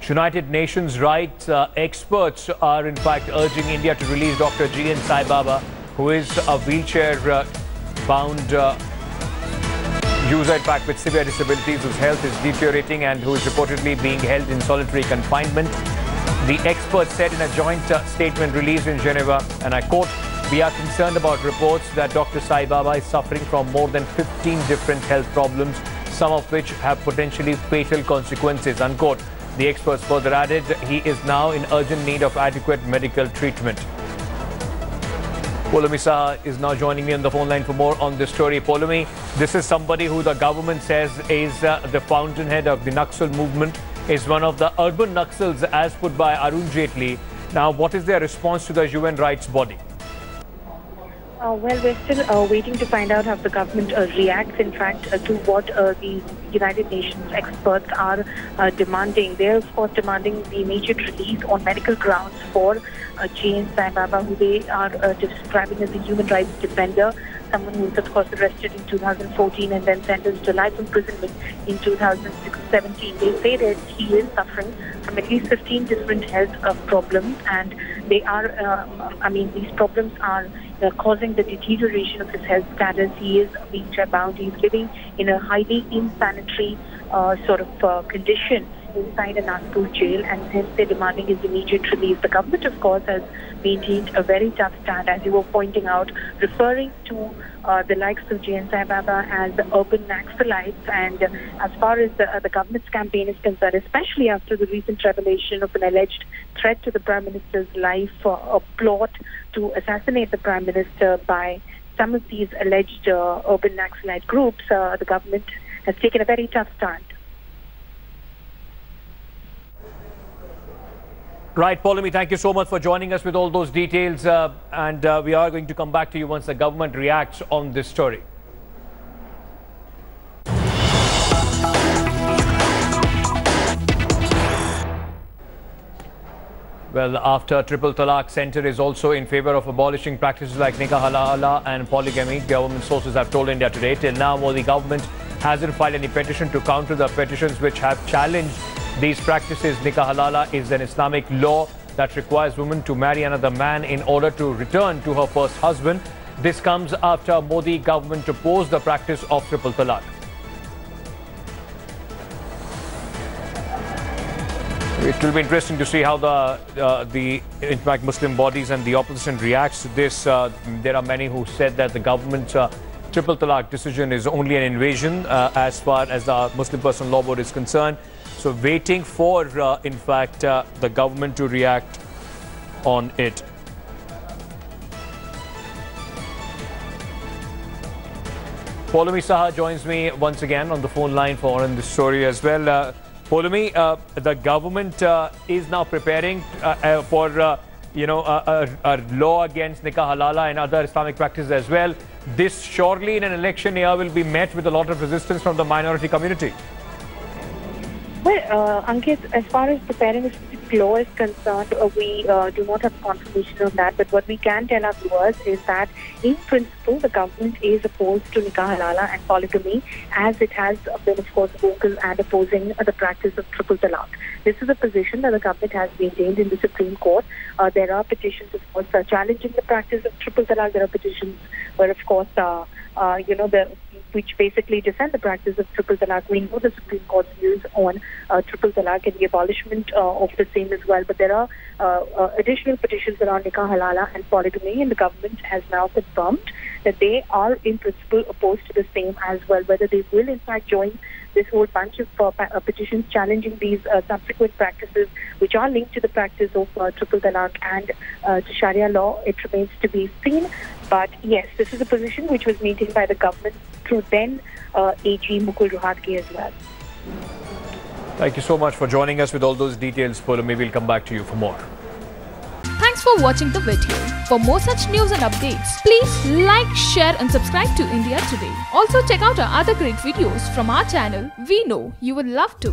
United Nations rights experts are in fact urging India to release Dr. G.N Baba, who is a wheelchair-bound user, in fact, with severe disabilities, whose health is deteriorating and who is reportedly being held in solitary confinement. The experts said in a joint statement released in Geneva, and I quote, "We are concerned about reports that Dr. Saibaba is suffering from more than 15 different health problems, some of which have potentially fatal consequences," unquote. The experts further added he is now in urgent need of adequate medical treatment. Polumi Saha is now joining me on the phone line for more on this story. Polumi, this is somebody who the government says is the fountainhead of the Naxal movement, is one of the urban Naxals as put by Arun Jaitley. Now, what is their response to the UN rights body? Well, we're still waiting to find out how the government reacts, in fact, to what the United Nations experts are demanding. They're, of course, demanding the immediate release on medical grounds for G.N Baba, who they are describing as a human rights defender, someone who was, of course, arrested in 2014 and then sentenced to life imprisonment in 2017. They say that he is suffering from at least 15 different health problems, and they are, these problems are causing the deterioration of his health status. He is wheelchair-bound. He's living in a highly insanitary condition inside a Nagpur jail, and hence they're demanding his immediate release. The government, of course, has maintained a very tough stand, as you were pointing out, referring to the likes of G.N Baba as urban Naxalites. And as far as the government's campaign is concerned, especially after the recent revelation of an alleged threat to the Prime Minister's life, a plot to assassinate the Prime Minister by some of these alleged urban Naxalite groups, the government has taken a very tough stand. Right, Polumi, thank you so much for joining us with all those details. And we are going to come back to you once the government reacts on this story. Well, after Triple Talaq, Centre is also in favour of abolishing practices like nikah halala and polygamy, government sources have told India today. Till now, Modi government hasn't filed any petition to counter the petitions which have challenged these practices. Nikah halala is an Islamic law that requires women to marry another man in order to return to her first husband. This comes after Modi government opposed the practice of Triple Talaq. It will be interesting to see how the in fact Muslim bodies and the opposition reacts to this. There are many who said that the government's Triple Talaq decision is only an invasion as far as the Muslim Personal Law Board is concerned. So waiting for, in fact, the government to react on it. Polumi Saha joins me once again on the phone line for on this story as well. Polumi, the government is now preparing for, a law against nikah halala and other Islamic practices as well. This surely in an election year will be met with a lot of resistance from the minority community. Well, Ankit, as far as preparing a specific law is concerned, we do not have confirmation on that. But what we can tell our viewers is that, in principle, the government is opposed to nikah halala and polygamy, as it has been, of course, vocal and opposing the practice of triple talaq. This is a position that the government has maintained in the Supreme Court. There are petitions, of course, challenging the practice of triple talaq. There are petitions where, of course, which basically defend the practice of triple talaq. We know the Supreme Court's views on triple talaq and the abolishment of the same as well. But there are additional petitions around nikah halala and polygamy, and the government has now confirmed that they are in principle opposed to the same as well. Whether they will in fact join this whole bunch of petitions challenging these subsequent practices, which are linked to the practice of triple talaq and to Sharia law, it remains to be seen. But yes, this is a position which was maintained by the government through then AG Mukul Rohatgi as well. Thank you so much for joining us with all those details, Polumi. We'll come back to you for more. Thanks for watching the video. For more such news and updates, please like, share and subscribe to India Today. Also check out our other great videos from our channel. We know you would love to.